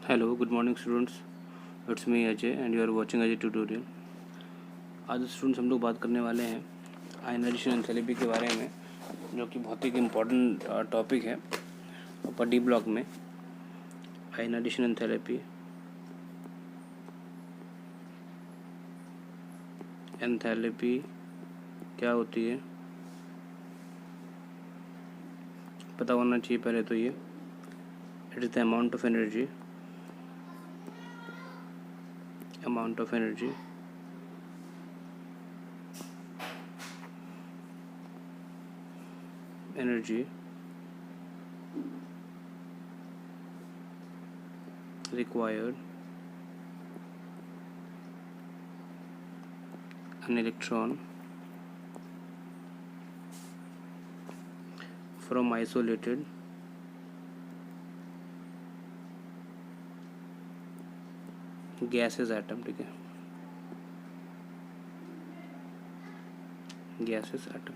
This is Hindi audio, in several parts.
Hello, good morning students. It's me Ajay and you are watching Ajay tutorial. आज स्टूडेंट्स हम लोग बात करने वाले हैं आयनाइजेशन एंथैल्पी के बारे में, जो कि बहुत ही इम्पॉर्टेंट टॉपिक है ऊपर डी ब्लॉक में। आयनाइजेशन एंथैल्पी क्या होती है पता होना चाहिए पहले तो ये। It is the amount of energy required an electron from isolated gaseous atom। ठीक है, गैसेस एटम।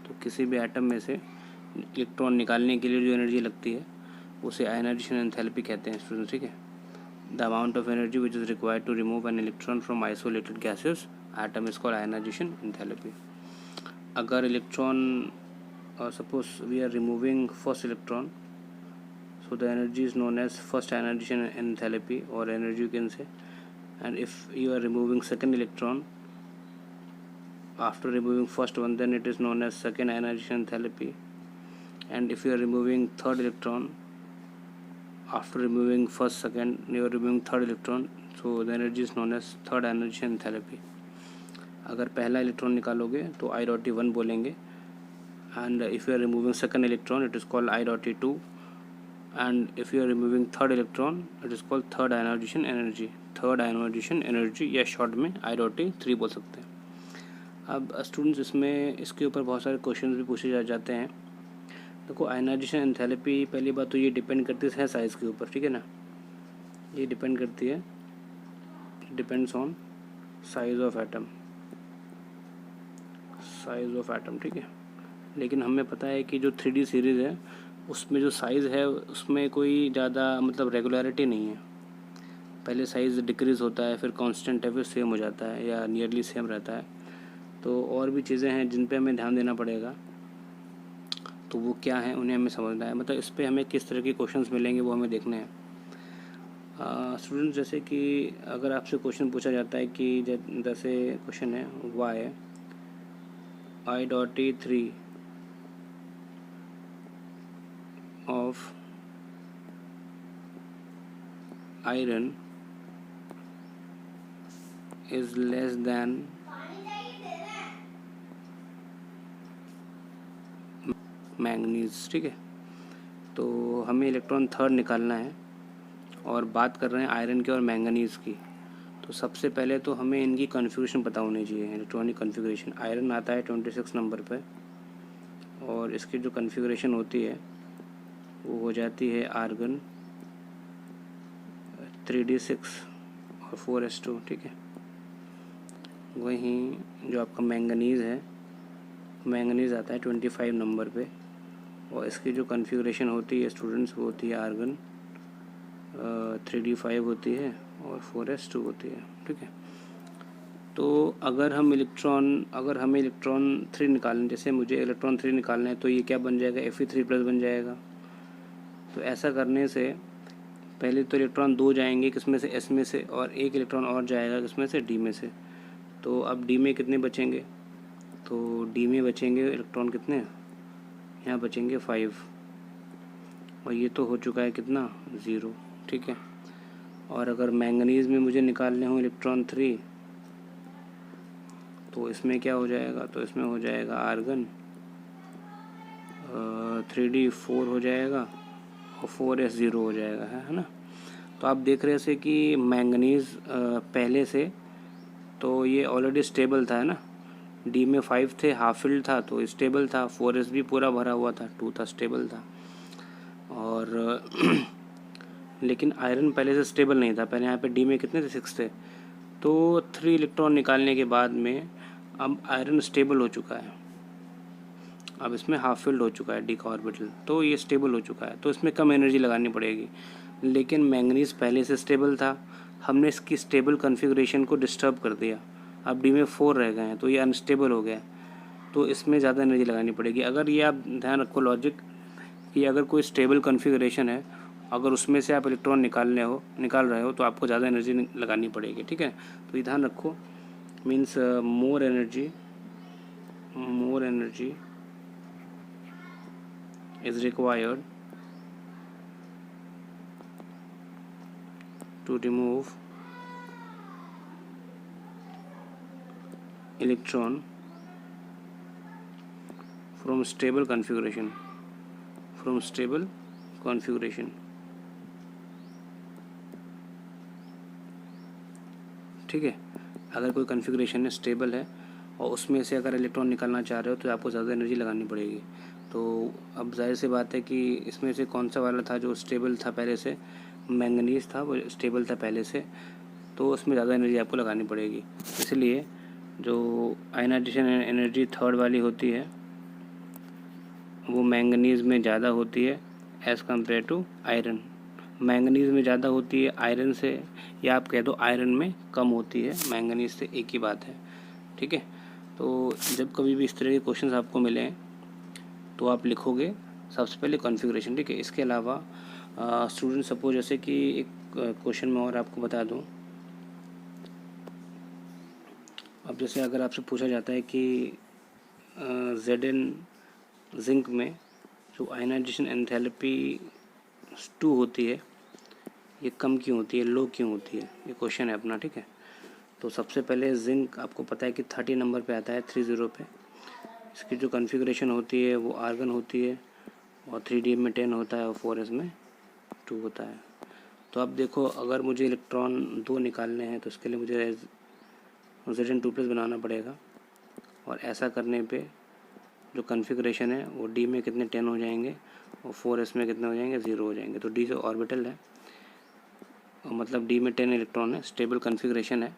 तो किसी भी एटम में से इलेक्ट्रॉन निकालने के लिए जो एनर्जी लगती है उसे आयनाइजेशन एंथैल्पी कहते हैं स्टूडेंट्स। ठीक है, the amount of energy which is required to remove an electron from isolated gases atom is called ionization enthalpy. अगर electron suppose we are removing first electron, so the energy is known as first ionization enthalpy or energy you can say. And if you are removing second electron after removing first one, then it is known as second ionization enthalpy. And if you are removing third electron after removing first second, you are removing third electron, so the energy is known as third ionization enthalpy. अगर पहला इलेक्ट्रॉन निकालोगे तो I dot T1 बोलेंगे, and if you are removing second electron it is called I dot T2, and if you are removing third electron it is called third ionization energy, या शॉर्ट में I dot T3 बोल सकते हैं। अब स्टूडेंट्स इसके ऊपर बहुत सारे क्वेश्चंस भी पूछे जाते हैं। देखो, आयनाइजेशन एंथैल्पी पहली बात तो ये डिपेंड करती है साइज़ के ऊपर। ठीक है ना, ये डिपेंड करती है, depends on size of atom. ठीक है, लेकिन हमें पता है कि जो 3D सीरीज़ है उसमें जो साइज़ है उसमें कोई ज़्यादा मतलब रेगुलरिटी नहीं है। पहले साइज़ डिक्रीज़ होता है, फिर कांस्टेंट है, फिर सेम हो जाता है या नियरली सेम रहता है। तो और भी चीज़ें हैं जिन पे हमें ध्यान देना पड़ेगा, तो वो क्या है उन्हें हमें समझना है। मतलब इस पे हमें किस तरह के क्वेश्चंस मिलेंगे वो हमें देखने हैं। स्टूडेंट्स, जैसे कि अगर आपसे क्वेश्चन पूछा जाता है कि जैसे क्वेश्चन है why I dot T3 of iron is less than manganese. ठीक है, तो हमें इलेक्ट्रॉन थर्ड निकालना है और बात कर रहे हैं आयरन की और मैंगनीज़ की। तो सबसे पहले तो हमें इनकी कॉन्फ़िगरेशन पता होनी चाहिए, इलेक्ट्रॉनिक कॉन्फ़िगरेशन। आयरन आता है 26 नंबर पे और इसकी जो कॉन्फ़िगरेशन होती है वो हो जाती है आर्गन 3d6 और 4s2। ठीक है, वहीं जो आपका मैंगनीज़ है, मैंगनीज़ आता है 25 नंबर पे और इसकी जो कॉन्फ़िगरेशन होती है स्टूडेंट्स वो होती है आर्गन 3d5 होती है और 4s2 होती है। ठीक है, तो अगर हमें इलेक्ट्रॉन 3 निकालना, जैसे मुझे इलेक्ट्रॉन 3 निकालना है, तो ये क्या बन जाएगा, Fe3+ बन जाएगा। तो ऐसा करने से पहले तो इलेक्ट्रॉन 2 जाएंगे किसमें से, S में से, और एक इलेक्ट्रॉन और जाएगा किसमें से, D में से। तो अब D में कितने बचेंगे, तो D में बचेंगे इलेक्ट्रॉन कितने, यहाँ बचेंगे 5, और ये तो हो चुका है कितना, 0। ठीक है, और अगर मैंगनीज़ में मुझे निकालने हो इलेक्ट्रॉन 3, तो इसमें क्या हो जाएगा, तो इसमें हो जाएगा आर्गन 3d4 हो जाएगा और 4s0 हो जाएगा, है ना। तो आप देख रहे थे कि मैंगनीज़ पहले से तो ये ऑलरेडी स्टेबल था, है ना। डी में 5 थे, हाफ फिल्ड था तो स्टेबल था, 4s भी पूरा भरा हुआ था, 2 था, स्टेबल था। और लेकिन आयरन पहले से स्टेबल नहीं था, पहले यहाँ पे डी में कितने थे, 6 थे। तो 3 इलेक्ट्रॉन निकालने के बाद में अब आयरन स्टेबल हो चुका है, अब इसमें हाफ फिल्ड हो चुका है डी का ऑर्बिटल, तो ये स्टेबल हो चुका है, तो इसमें कम एनर्जी लगानी पड़ेगी। लेकिन मैंगनीज पहले से स्टेबल था, हमने इसकी स्टेबल कॉन्फ़िगरेशन को डिस्टर्ब कर दिया, अब डी में 4 रह गए हैं तो ये अनस्टेबल हो गया, तो इसमें ज़्यादा एनर्जी लगानी पड़ेगी। अगर ये आप ध्यान रखो लॉजिक कि अगर कोई स्टेबल कॉन्फ़िगरेशन है, अगर उसमें से आप इलेक्ट्रॉन निकाल रहे हो तो आपको ज़्यादा एनर्जी लगानी पड़ेगी, ठीक है। तो ये ध्यान रखो, means more energy is required to remove electron from stable configuration, ठीक है। अगर कोई कॉन्फ़िगरेशन है स्टेबल है और उसमें से अगर इलेक्ट्रॉन निकालना चाह रहे हो तो आपको ज़्यादा एनर्जी लगानी पड़ेगी। तो अब जाहिर सी बात है कि इसमें से कौन सा वाला था जो स्टेबल था पहले से, मैंगनीज था, वो स्टेबल था पहले से, तो उसमें ज़्यादा एनर्जी आपको लगानी पड़ेगी। इसलिए जो आयनाइजेशन एनर्जी थर्ड वाली होती है वो मैंगनीज में ज़्यादा होती है as compare to iron. Manganese में ज़्यादा होती है आयरन से, या आप कह दो आयरन में कम होती है मैंगनीज से, एक ही बात है, ठीक है। तो जब कभी भी इस तरह के क्वेश्चंस आपको मिलें तो आप लिखोगे सबसे पहले कॉन्फ़िगरेशन, ठीक है। इसके अलावा स्टूडेंट सपोज जैसे कि एक क्वेश्चन में और आपको बता दूं, अब जैसे अगर आपसे पूछा जाता है कि Zn जिंक में जो आयनाइजेशन एंथैल्पी 2 होती है ये कम क्यों होती है, लो क्यों होती है, ये क्वेश्चन है अपना, ठीक है। तो सबसे पहले जिंक आपको पता है कि 30 नंबर पे आता है, 30 पे। इसकी जो कॉन्फ़िगरेशन होती है वो आर्गन होती है और 3D में 10 होता है और 4s में 2 होता है। तो अब देखो अगर मुझे इलेक्ट्रॉन 2 निकालने हैं तो इसके लिए मुझे Zn2+ बनाना पड़ेगा, और ऐसा करने पे जो कॉन्फ़िगरेशन है वो D में कितने 10 हो जाएंगे और 4s में कितने हो जाएंगे, 0 हो जाएंगे। तो D जो ऑर्बिटल है और मतलब D में 10 इलेक्ट्रॉन है, स्टेबल कॉन्फ़िगरेशन है,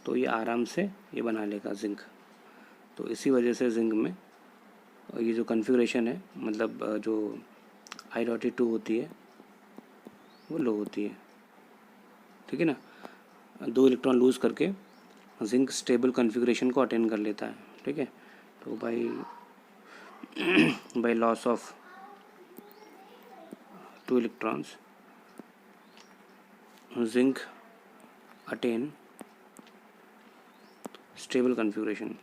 तो ये आराम से ये बना लेगा जिंक। तो इसी वजह से जिंक में ये जो कॉन्फ़िगरेशन है मतलब जो I.2 होती है वो लो होती है, ठीक है ना। 2 इलेक्ट्रॉन लूज़ करके जिंक स्टेबल कॉन्फ़िगरेशन को अटेन कर लेता है, ठीक है। तो by loss of 2 electrons zinc attain stable configuration,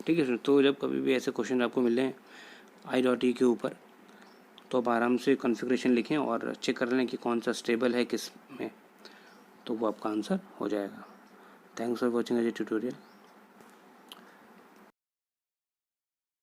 ठीक है। तो जब कभी भी ऐसे क्वेश्चन आपको मिलें I.E के ऊपर तो आप आराम से कॉन्फ़िगरेशन लिखें और चेक कर लें कि कौन सा स्टेबल है किस में, तो वो आपका आंसर हो जाएगा। Thanks for watching Ajay tutorial.